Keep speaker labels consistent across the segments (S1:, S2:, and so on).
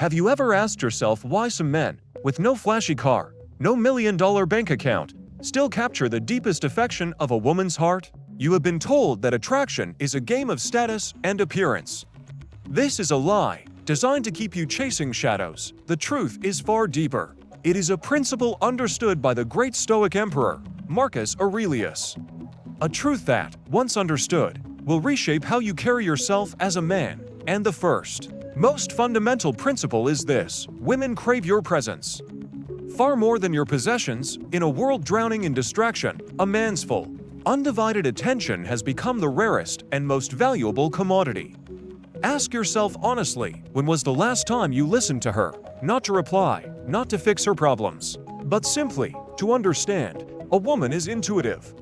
S1: Have you ever asked yourself why some men, with no flashy car, no million-dollar bank account, still capture the deepest affection of a woman's heart? You have been told that attraction is a game of status and appearance. This is a lie, designed to keep you chasing shadows. The truth is far deeper. It is a principle understood by the great Stoic emperor, Marcus Aurelius. A truth that, once understood, will reshape how you carry yourself as a man. And the first, most fundamental principle is this: women crave your presence. Far more than your possessions, in a world drowning in distraction, a man's full, undivided attention has become the rarest and most valuable commodity. Ask yourself honestly, when was the last time you listened to her? Not to reply, not to fix her problems, but simply to understand. A woman is intuitive.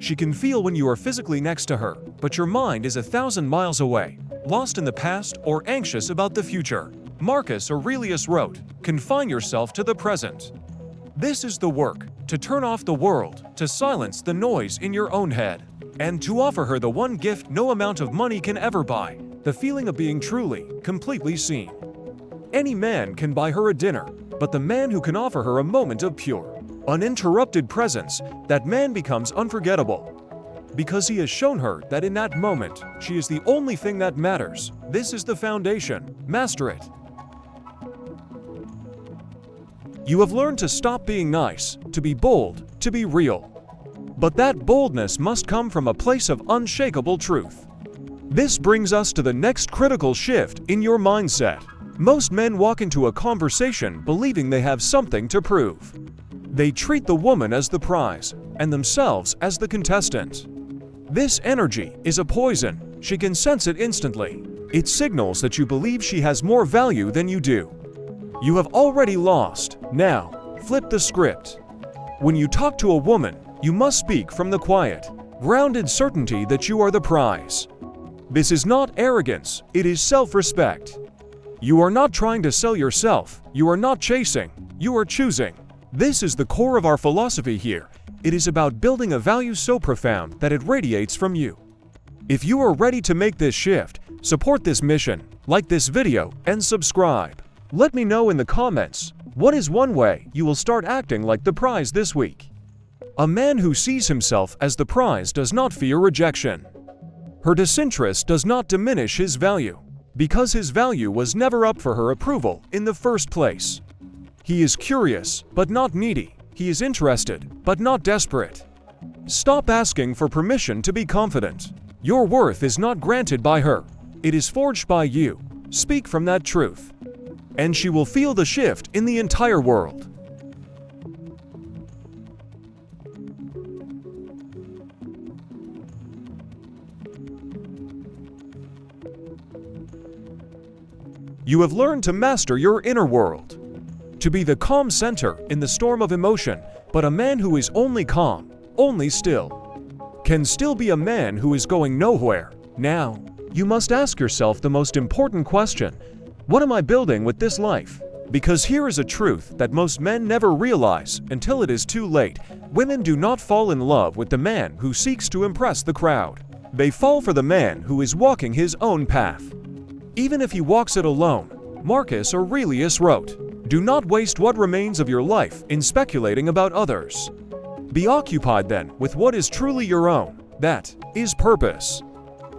S1: She can feel when you are physically next to her, but your mind is 1,000 miles away, lost in the past or anxious about the future. Marcus Aurelius wrote, "Confine yourself to the present." This is the work, to turn off the world, to silence the noise in your own head, and to offer her the one gift no amount of money can ever buy: the feeling of being truly, completely seen. Any man can buy her a dinner, but the man who can offer her a moment of pure, uninterrupted presence, that man becomes unforgettable. Because he has shown her that in that moment, she is the only thing that matters. This is the foundation. Master it. You have learned to stop being nice, to be bold, to be real. But that boldness must come from a place of unshakable truth. This brings us to the next critical shift in your mindset. Most men walk into a conversation believing they have something to prove. They treat the woman as the prize, and themselves as the contestant. This energy is a poison. She can sense it instantly. It signals that you believe she has more value than you do. You have already lost. Now, flip the script. When you talk to a woman, you must speak from the quiet, grounded certainty that you are the prize. This is not arrogance, it is self-respect. You are not trying to sell yourself, you are not chasing, you are choosing. This is the core of our philosophy here. It is about building a value so profound that it radiates from you. If you are ready to make this shift, support this mission, like this video, and subscribe. Let me know in the comments, what is one way you will start acting like the prize this week? A man who sees himself as the prize does not fear rejection. Her disinterest does not diminish his value, because his value was never up for her approval in the first place. He is curious, but not needy. He is interested, but not desperate. Stop asking for permission to be confident. Your worth is not granted by her. It is forged by you. Speak from that truth, and she will feel the shift in the entire world. You have learned to master your inner world, to be the calm center in the storm of emotion, but a man who is only calm, only still, can still be a man who is going nowhere. Now, you must ask yourself the most important question: what am I building with this life? Because here is a truth that most men never realize until it is too late. Women do not fall in love with the man who seeks to impress the crowd. They fall for the man who is walking his own path, even if he walks it alone. Marcus Aurelius wrote, "Do not waste what remains of your life in speculating about others. Be occupied then with what is truly your own, that is purpose."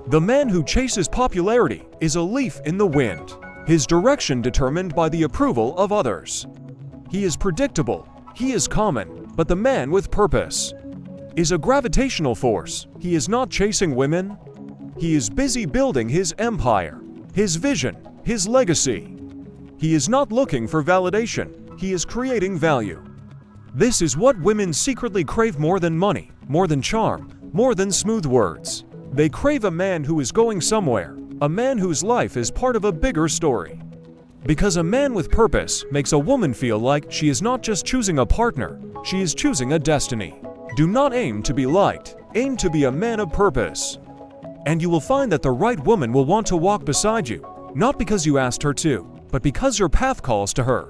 S1: The man who chases popularity is a leaf in the wind, his direction determined by the approval of others. He is predictable, he is common, but the man with purpose is a gravitational force. He is not chasing women. He is busy building his empire, his vision, his legacy. He is not looking for validation, he is creating value. This is what women secretly crave more than money, more than charm, more than smooth words. They crave a man who is going somewhere, a man whose life is part of a bigger story. Because a man with purpose makes a woman feel like she is not just choosing a partner, she is choosing a destiny. Do not aim to be liked, aim to be a man of purpose. And you will find that the right woman will want to walk beside you, not because you asked her to, but because your path calls to her.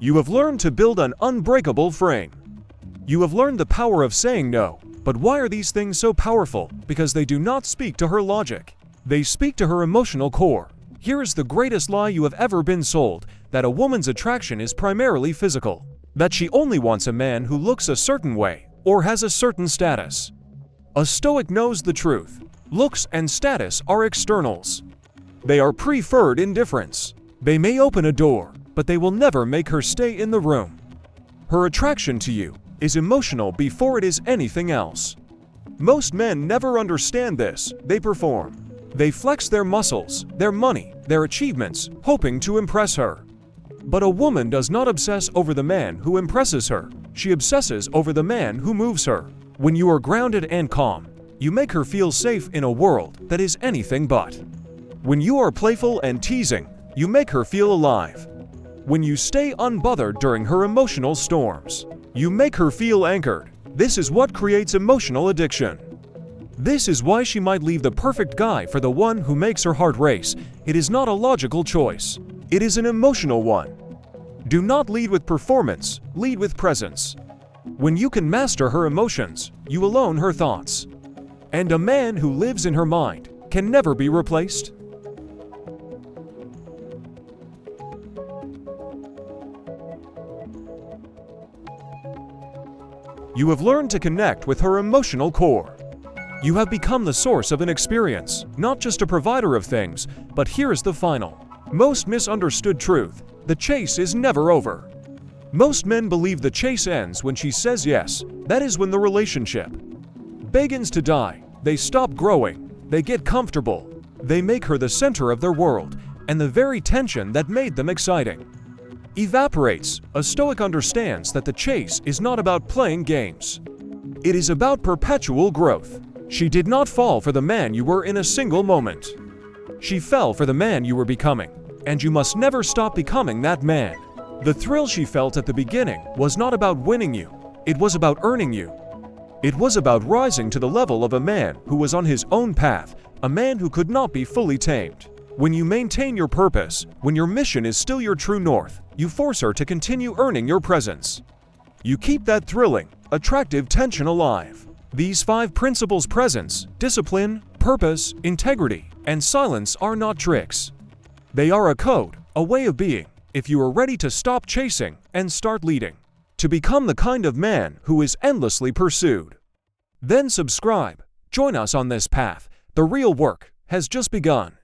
S1: You have learned to build an unbreakable frame. You have learned the power of saying no. But why are these things so powerful? Because they do not speak to her logic. They speak to her emotional core. Here is the greatest lie you have ever been sold, that a woman's attraction is primarily physical. That she only wants a man who looks a certain way, or has a certain status. A Stoic knows the truth. Looks and status are externals. They are preferred indifference. They may open a door, but they will never make her stay in the room. Her attraction to you is emotional before it is anything else. Most men never understand this. They perform. They flex their muscles, their money, their achievements, hoping to impress her. But a woman does not obsess over the man who impresses her. She obsesses over the man who moves her. When you are grounded and calm, you make her feel safe in a world that is anything but. When you are playful and teasing, you make her feel alive. When you stay unbothered during her emotional storms, you make her feel anchored. This is what creates emotional addiction. This is why she might leave the perfect guy for the one who makes her heart race. It is not a logical choice. It is an emotional one. Do not lead with performance, lead with presence. When you can master her emotions, you will own her thoughts. And a man who lives in her mind can never be replaced. You have learned to connect with her emotional core. You have become the source of an experience, not just a provider of things. But here is the final, most misunderstood truth. The chase is never over. Most men believe the chase ends when she says yes. That is when the relationship begins to die. They stop growing. They get comfortable. They make her the center of their world, and the very tension that made them exciting evaporates. A Stoic understands that the chase is not about playing games. It is about perpetual growth. She did not fall for the man you were in a single moment. She fell for the man you were becoming, and you must never stop becoming that man. The thrill she felt at the beginning was not about winning you. It was about earning you. It was about rising to the level of a man who was on his own path, a man who could not be fully tamed. When you maintain your purpose, when your mission is still your true north, you force her to continue earning your presence. You keep that thrilling, attractive tension alive. These 5 principles: presence, discipline, purpose, integrity, and silence are not tricks. They are a code, a way of being, if you are ready to stop chasing and start leading. To become the kind of man who is endlessly pursued. Then subscribe. Join us on this path. The real work has just begun.